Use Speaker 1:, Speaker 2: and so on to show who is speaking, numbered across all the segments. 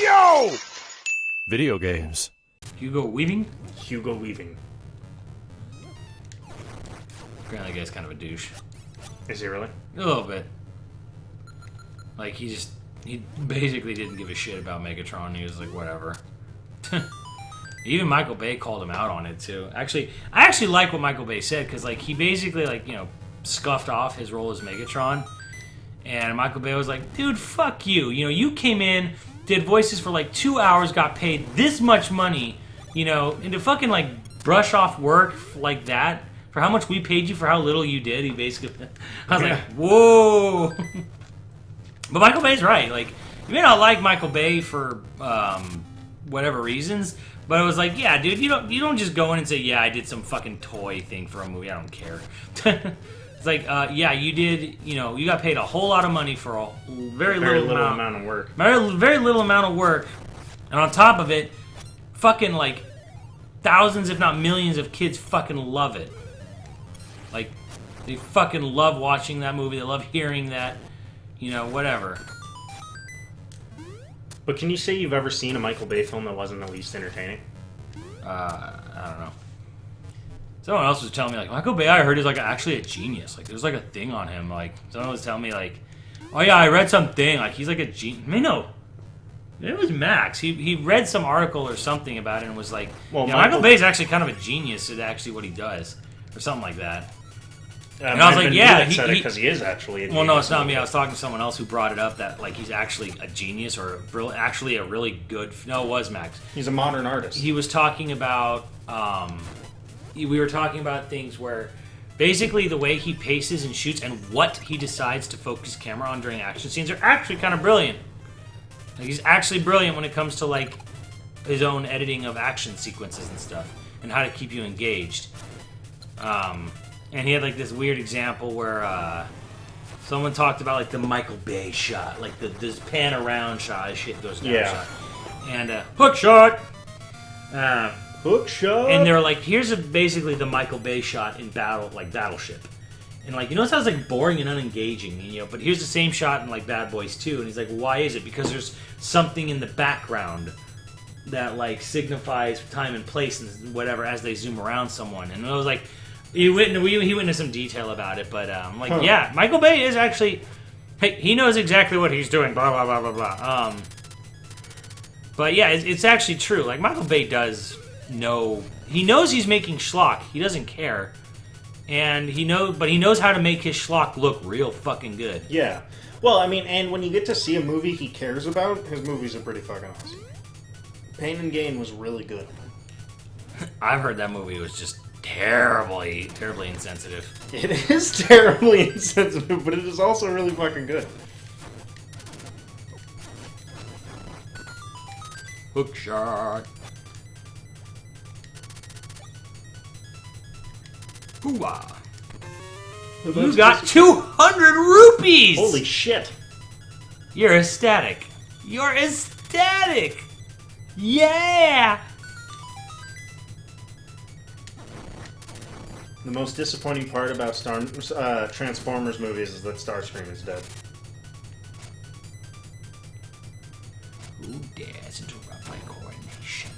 Speaker 1: Yo! Video games.
Speaker 2: Hugo Weaving?
Speaker 3: Hugo Weaving.
Speaker 2: Apparently the guy's kind of a douche.
Speaker 3: Is he really?
Speaker 2: A little bit. Like, he basically didn't give a shit about Megatron. He was like, whatever. Even Michael Bay called him out on it, too. Actually, I actually like what Michael Bay said, because, like, he basically, like, you know, scuffed off his role as Megatron. And Michael Bay was like, dude, fuck you. You know, you came in, did voices for, like, 2 hours, got paid this much money, you know, and to fucking, like, brush off work like that, for how much we paid you for how little you did, he basically... I was like, whoa! But Michael Bay's right. Like, you may not like Michael Bay for whatever reasons, but it was like, yeah, dude, you don't just go in and say, yeah, I did some fucking toy thing for a movie. I don't care. It's like, yeah, you did. You know, you got paid a whole lot of money for a very little amount
Speaker 3: of work.
Speaker 2: Very little amount of work, and on top of it, fucking like thousands, if not millions, of kids fucking love it. Like, they fucking love watching that movie. They love hearing that. You know, whatever.
Speaker 3: But can you say you've ever seen a Michael Bay film that wasn't at least entertaining?
Speaker 2: I don't know. Someone else was telling me, like, Michael Bay, I heard, is, like, actually a genius. Like, there's, like, a thing on him. Like, someone was telling me, like, oh, yeah, I read something. Like, he's, like, a genius. I mean, no. It was Max. He read some article or something about it and was like, well, Michael Bay's actually kind of a genius at actually what he does. Or something like that. And I was like, yeah,
Speaker 3: because he is actually a genius.
Speaker 2: Well, no, it's not me. I was talking to someone else who brought it up that, like, he's actually a genius or actually a really good... No, it was Max.
Speaker 3: He's a modern artist.
Speaker 2: He was talking about... we were talking about things where basically the way he paces and shoots and what he decides to focus camera on during action scenes are actually kind of brilliant. Like, he's actually brilliant when it comes to, like, his own editing of action sequences and stuff and how to keep you engaged. And he had, like, this weird example where someone talked about, like, the Michael Bay shot. Like, this pan-around shot as shit goes down.
Speaker 3: Yeah.
Speaker 2: Shot. And, hook shot!
Speaker 3: Hook shot!
Speaker 2: And they're like, here's basically the Michael Bay shot in Battleship. And, like, you notice how it's, like, boring and unengaging, you know? But here's the same shot in, like, Bad Boys 2. And he's like, why is it? Because there's something in the background that, like, signifies time and place and whatever as they zoom around someone. And I was like... He went into some detail about it, but like, yeah, Michael Bay is actually, hey, he knows exactly what he's doing, blah, blah, blah, blah, blah. But yeah, it's actually true. Like, Michael Bay does know, he knows he's making schlock. He doesn't care. And but he knows how to make his schlock look real fucking good.
Speaker 3: Yeah. Well, I mean, and when you get to see a movie he cares about, his movies are pretty fucking awesome. Pain and Gain was really good.
Speaker 2: I've heard that movie was just terribly insensitive.
Speaker 3: It is terribly insensitive, but it is also really fucking good.
Speaker 2: Hook shot. Hoo-ah. You got 200 rupees!
Speaker 3: Holy shit.
Speaker 2: You're ecstatic. You're ecstatic! Yeah!
Speaker 3: The most disappointing part about Transformers movies is that Starscream is dead.
Speaker 2: Who dares interrupt my coronation?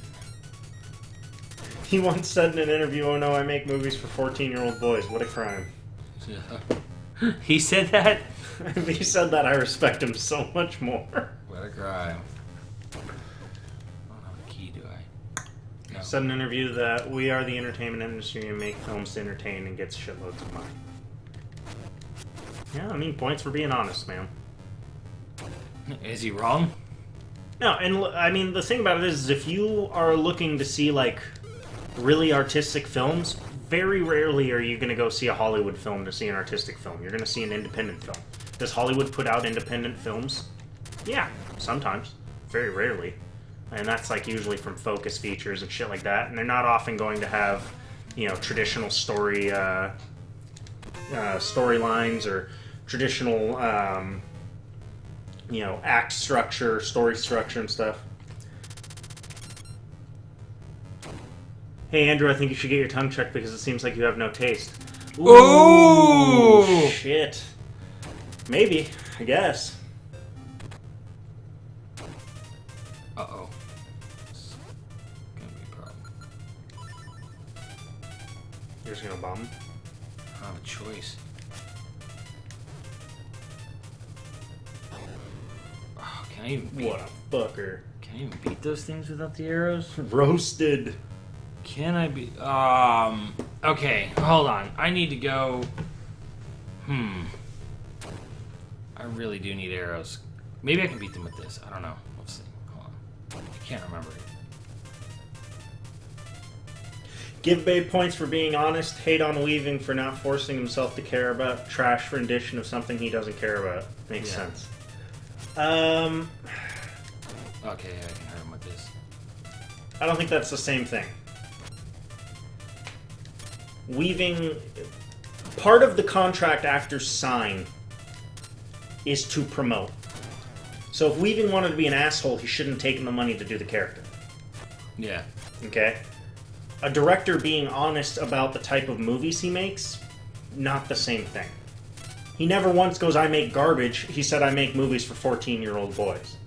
Speaker 3: He once said in an interview, "Oh no, I make movies for 14-year-old boys. What a crime."
Speaker 2: He said that?
Speaker 3: If he said that, I respect him so much more.
Speaker 2: What a crime.
Speaker 3: No. Said in an interview that we are the entertainment industry and make films to entertain and gets shitloads of money. Yeah, I mean, points for being honest, man.
Speaker 2: Is he wrong?
Speaker 3: No, and I mean, the thing about it is if you are looking to see, like, really artistic films, very rarely are you going to go see a Hollywood film to see an artistic film. You're going to see an independent film. Does Hollywood put out independent films? Yeah, sometimes. Very rarely. And that's, like, usually from Focus Features and shit like that. And they're not often going to have, you know, traditional storylines or traditional, you know, act structure, story structure and stuff. Hey, Andrew, I think you should get your tongue checked because it seems like you have no taste.
Speaker 2: Ooh!
Speaker 3: Shit. Maybe, I guess.
Speaker 2: Uh-oh. It's gonna be a problem.
Speaker 3: You're just gonna bomb him?
Speaker 2: I don't have a choice. Oh, can I even beat...
Speaker 3: What a fucker.
Speaker 2: Can I even beat those things without the arrows?
Speaker 3: Roasted.
Speaker 2: Can I be... Okay, hold on. I need to go... I really do need arrows. Maybe I can beat them with this. I don't know. Let's see. Hold on. I can't remember it.
Speaker 3: Give Babe points for being honest. Hate on Weaving for not forcing himself to care about. Trash rendition of something he doesn't care about. Makes sense.
Speaker 2: Okay, I can hurt him with this.
Speaker 3: I don't think that's the same thing. Weaving... Part of the contract actors sign is to promote. So if Weaving wanted to be an asshole, he shouldn't have taken the money to do the character.
Speaker 2: Yeah.
Speaker 3: Okay? A director being honest about the type of movies he makes, not the same thing. He never once goes, I make garbage. He said, I make movies for 14-year-old boys.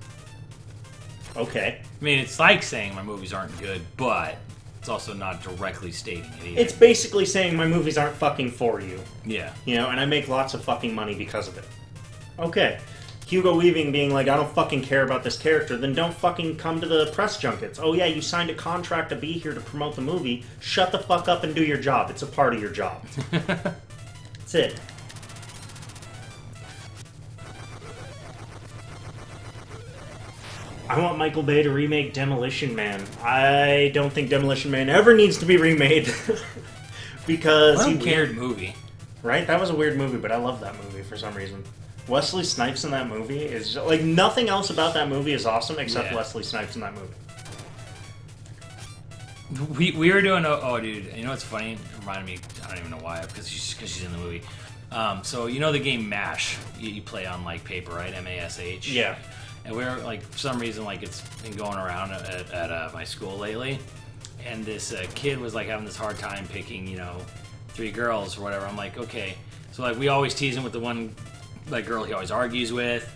Speaker 3: Okay.
Speaker 2: I mean, it's like saying my movies aren't good, but it's also not directly stating it either.
Speaker 3: It's basically saying my movies aren't fucking for you.
Speaker 2: Yeah.
Speaker 3: You know, and I make lots of fucking money because of it. Okay. Hugo Weaving being like, I don't fucking care about this character, then don't fucking come to the press junkets. Oh yeah, you signed a contract to be here to promote the movie. Shut the fuck up and do your job. It's a part of your job. That's it. I want Michael Bay to remake Demolition Man. I don't think Demolition Man ever needs to be remade. Because
Speaker 2: what a weird movie.
Speaker 3: Right? That was a weird movie, but I love that movie for some reason. Wesley Snipes in that movie is... Like, nothing else about that movie is awesome except Wesley Snipes in that movie.
Speaker 2: We were doing... Oh, dude. You know what's funny? It reminded me... I don't even know why. Because she's in the movie. So, you know the game MASH? You play on, like, paper, right? M-A-S-H?
Speaker 3: Yeah.
Speaker 2: And we were, like, for some reason, like, it's been going around at my school lately. And this kid was, like, having this hard time picking, you know, 3 girls or whatever. I'm like, okay. So, like, we always tease him with the one... like girl he always argues with,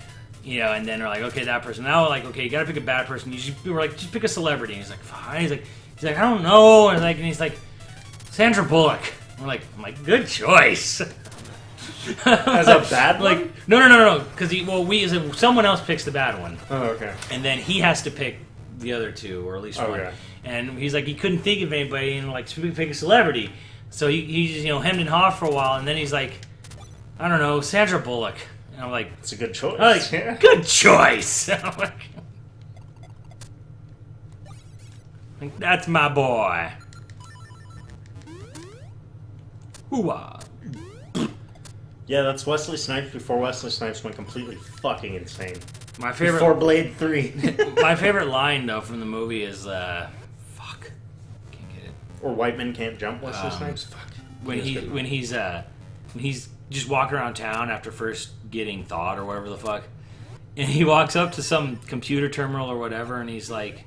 Speaker 2: you know, and then we're like, okay, that person. Now, like, okay, you gotta pick a bad person. We're like, just pick a celebrity. And he's like, fine. He's like, I don't know. And he's like, Sandra Bullock. I'm like, good choice.
Speaker 3: As a bad one?
Speaker 2: Like, no. Because someone else picks the bad one.
Speaker 3: Oh, okay.
Speaker 2: And then he has to pick the other 2, or at least one. And he's like, he couldn't think of anybody, and like, so we pick a celebrity. So he's you know, hemmed and hawed for a while, and then he's like, I don't know, Sandra Bullock. And I'm like...
Speaker 3: It's a good choice.
Speaker 2: I'm like, good choice! I'm like, that's my boy. Hoo-ah.
Speaker 3: Yeah, that's Wesley Snipes before Wesley Snipes went completely fucking insane.
Speaker 2: My favorite...
Speaker 3: Before Blade 3.
Speaker 2: My favorite line, though, from the movie is, fuck. Can't get it.
Speaker 3: Or White Men Can't Jump, Wesley Snipes? Fuck.
Speaker 2: When he's just walking around town after first getting thawed or whatever the fuck, and he walks up to some computer terminal or whatever, and he's like,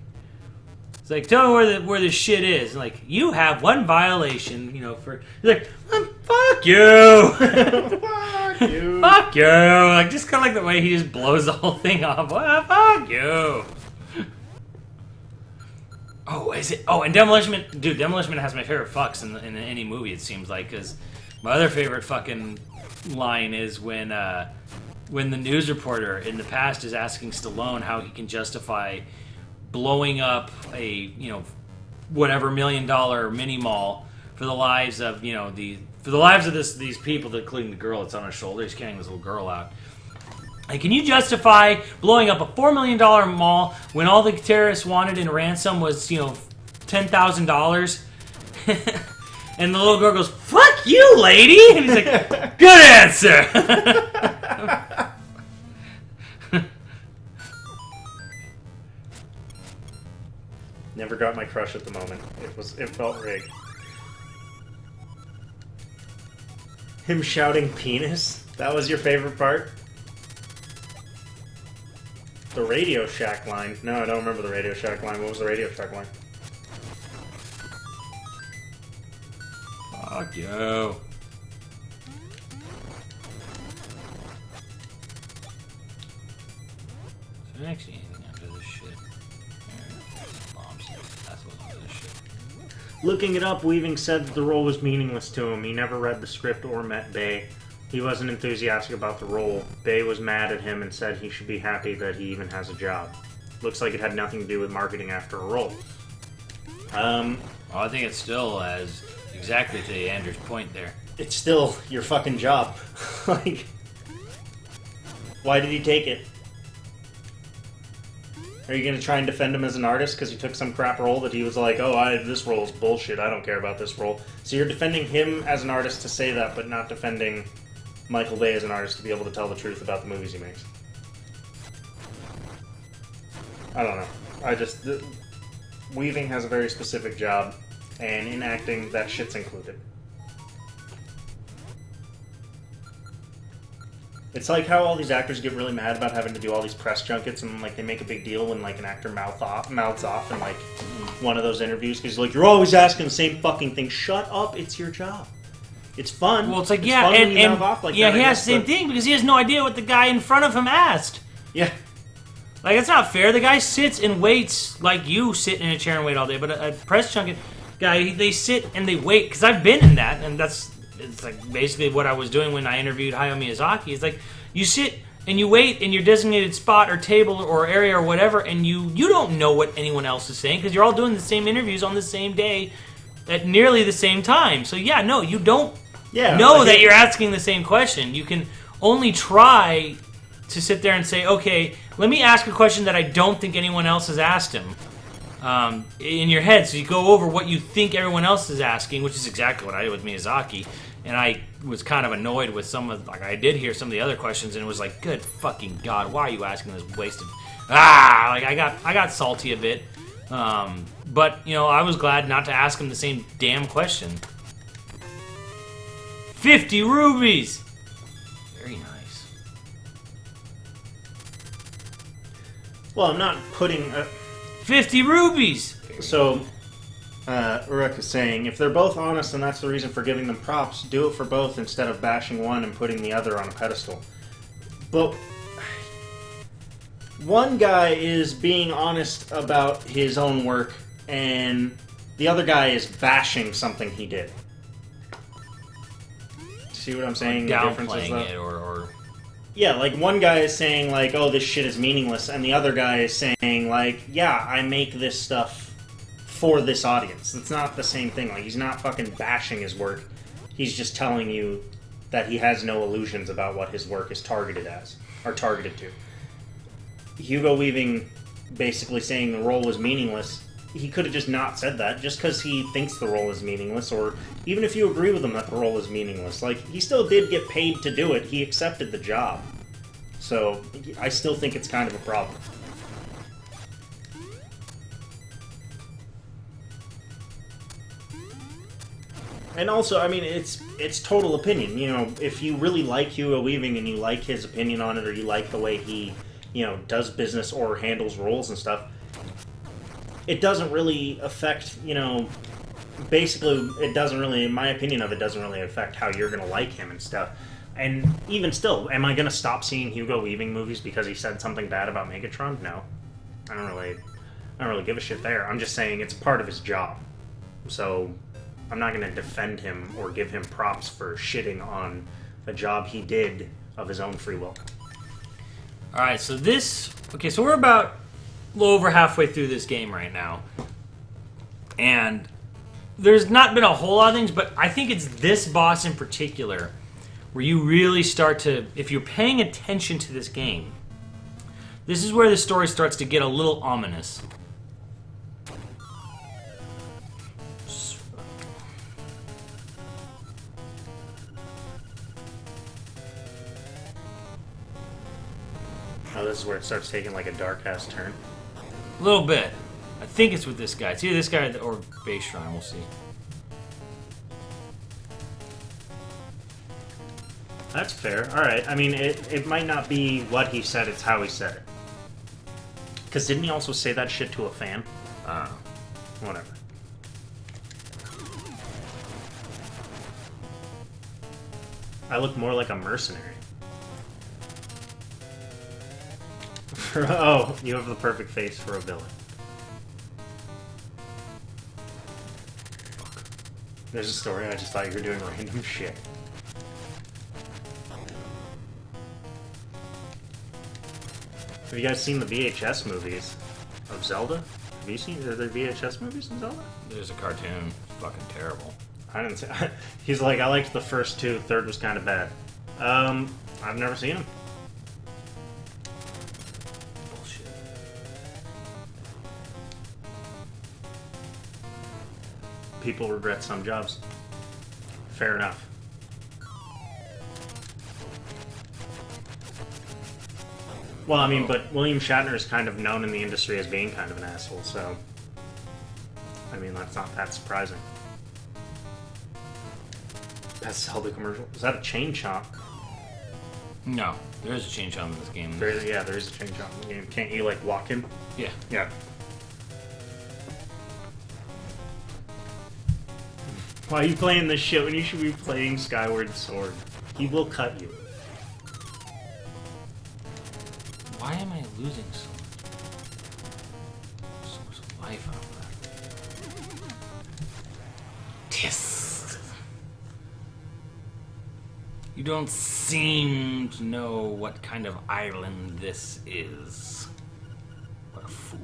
Speaker 2: tell me where this shit is. And like, you have one violation, you know, for... He's like, fuck you!
Speaker 3: Fuck you!
Speaker 2: Fuck you! Like, just kind of like the way he just blows the whole thing off. Fuck you! Oh, is it? Oh, and Demolition Man... Dude, Demolition Man has my favorite fucks in any movie, it seems like, because my other favorite fucking line is when the news reporter in the past is asking Stallone how he can justify blowing up a, you know, whatever $1 million mini mall for the lives of, you know, these people, including the girl that's on his shoulder. He's carrying this little girl out. Like, can you justify blowing up a $4 million mall when all the terrorists wanted in ransom was, you know, $10,000? And the little girl goes, fuck you, lady! And he's like, good answer!
Speaker 3: Never got my crush at the moment. It felt rigged. Him shouting penis? That was your favorite part? The Radio Shack line. No, I don't remember the Radio Shack line. What was the Radio Shack line?
Speaker 2: Fuck you. Is there actually anything under this shit? That's what this shit.
Speaker 3: Looking it up, Weaving said that the role was meaningless to him. He never read the script or met Bay. He wasn't enthusiastic about the role. Bay was mad at him and said he should be happy that he even has a job. Looks like it had nothing to do with marketing after a role.
Speaker 2: Well, I think it's still as exactly to Andrew's point there.
Speaker 3: It's still your fucking job. Like, why did he take it? Are you going to try and defend him as an artist because he took some crap role that he was like, oh, this role is bullshit, I don't care about this role. So you're defending him as an artist to say that, but not defending Michael Bay as an artist to be able to tell the truth about the movies he makes. I don't know. Weaving has a very specific job, and in acting, that shit's included. It's like how all these actors get really mad about having to do all these press junkets, and like they make a big deal when like an actor mouths off in like one of those interviews because like you're always asking the same fucking thing. Shut up! It's your job. It's fun.
Speaker 2: Well, it's like
Speaker 3: fun when you mouth off like that,
Speaker 2: he
Speaker 3: I
Speaker 2: has
Speaker 3: guess,
Speaker 2: the same thing because he has no idea what the guy in front of him asked.
Speaker 3: Yeah.
Speaker 2: Like, it's not fair. The guy sits and waits like you sit in a chair and wait all day. But a press junket guy, they sit and they wait. Because I've been in that, and it's like basically what I was doing when I interviewed Hayao Miyazaki. It's like you sit and you wait in your designated spot or table or area or whatever, and you don't know what anyone else is saying because you're all doing the same interviews on the same day at nearly the same time. So yeah, no, you don't know that you're asking the same question. You can only try to sit there and say, okay, let me ask a question that I don't think anyone else has asked him in your head. So you go over what you think everyone else is asking, which is exactly what I did with Miyazaki. And I was kind of annoyed with some of, like, I did hear some of the other questions, and it was like, good fucking God, why are you asking this wasted... Like, I got salty a bit. But, you know, I was glad not to ask him the same damn question. 50 rubies! Very nice.
Speaker 3: Well, I'm not putting...
Speaker 2: 50 rubies!
Speaker 3: So, Uruk is saying, if they're both honest and that's the reason for giving them props, do it for both instead of bashing one and putting the other on a pedestal. But one guy is being honest about his own work, and the other guy is bashing something he did. See what I'm saying?
Speaker 2: Downplaying it, or...
Speaker 3: Yeah, like, one guy is saying, like, oh, this shit is meaningless, and the other guy is saying, like, yeah, I make this stuff for this audience. It's not the same thing. Like, he's not fucking bashing his work. He's just telling you that he has no illusions about what his work is targeted as, or targeted to. Hugo Weaving basically saying the role was meaningless. He could have just not said that, just because he thinks the role is meaningless, or even if you agree with him that the role is meaningless. Like, he still did get paid to do it. He accepted the job. So, I still think it's kind of a problem. And also, I mean, it's total opinion. You know, if you really like Hugo Weaving and you like his opinion on it, or you like the way he, you know, does business or handles roles and stuff, it doesn't really affect, you know, basically, it doesn't really, in my opinion of it, doesn't really affect how you're going to like him and stuff. And even still, am I going to stop seeing Hugo Weaving movies because he said something bad about Megatron? No. I don't really give a shit there. I'm just saying it's part of his job. So, I'm not going to defend him or give him props for shitting on a job he did of his own free will.
Speaker 2: Alright, so this... Okay, so we're about a little over halfway through this game right now. And there's not been a whole lot of things, but I think it's this boss in particular where you really start to... If you're paying attention to this game, this is where the story starts to get a little ominous.
Speaker 3: Oh, this is where it starts taking like a dark-ass turn.
Speaker 2: A little bit. I think it's with this guy. It's either this guy or Base Shrine. We'll see.
Speaker 3: That's fair. Alright, I mean, it might not be what he said, it's how he said it. Because didn't he also say that shit to a fan? I don't know. Whatever. I look more like a mercenary. Oh, you have the perfect face for a villain. There's a story. I just thought you were doing random shit. Have you guys seen the VHS movies of Zelda? Have you seen? Are there VHS movies of Zelda?
Speaker 2: There's a cartoon. Fucking terrible.
Speaker 3: I didn't see. He's like, I liked the first two. Third was kind of bad. I've never seen them.
Speaker 2: Bullshit.
Speaker 3: People regret some jobs. Fair enough. Well, I mean, but William Shatner is kind of known in the industry as being kind of an asshole, so... I mean, that's not that surprising. That's Zelda commercial. Is that a chain chomp?
Speaker 2: No, there is a chain chomp in this game.
Speaker 3: There is a chain chomp in the game. Can't you, like, walk him?
Speaker 2: Yeah.
Speaker 3: Yeah. Why are you playing this shit when you should be playing Skyward Sword? He will cut you.
Speaker 2: Why am I losing so much life out of that? Yes. You don't seem to know what kind of island this is. What a fool.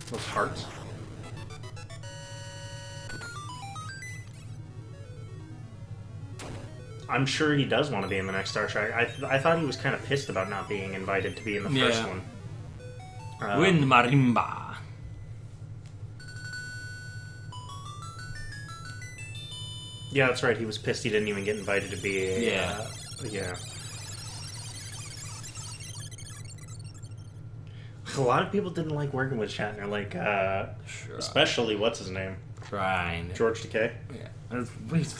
Speaker 3: Those hearts. I'm sure he does want to be in the next Star Trek. I thought he was kind of pissed about not being invited to be in the first one.
Speaker 2: Wind Marimba.
Speaker 3: Yeah, that's right. He was pissed he didn't even get invited to be a...
Speaker 2: Yeah.
Speaker 3: Yeah. A lot of people didn't like working with Shatner, like,
Speaker 2: Sure.
Speaker 3: especially, what's his name?
Speaker 2: Trying.
Speaker 3: George Takei?
Speaker 2: Yeah.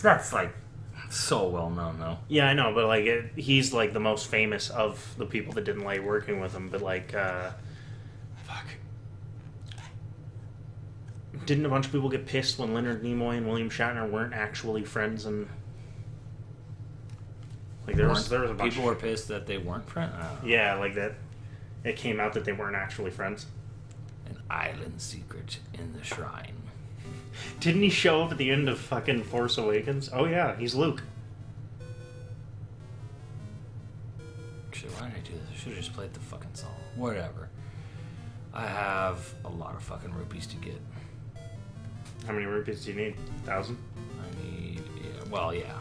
Speaker 2: That's like so well known, though.
Speaker 3: Yeah, I know, but, like, he's, like, the most famous of the people that didn't like working with him, but, like, fuck. Didn't a bunch of people get pissed when Leonard Nimoy and William Shatner weren't actually friends and... Like, there was a bunch
Speaker 2: People were pissed that they weren't friends?
Speaker 3: Yeah, like that. It came out that they weren't actually friends.
Speaker 2: An island secret in the shrine.
Speaker 3: Didn't he show up at the end of fucking Force Awakens? Oh yeah, he's Luke.
Speaker 2: Actually, why did I do this? I should have just played the fucking song. Whatever. I have a lot of fucking rupees to get.
Speaker 3: How many rupees do you need? 1,000?
Speaker 2: I need... Yeah, well, yeah.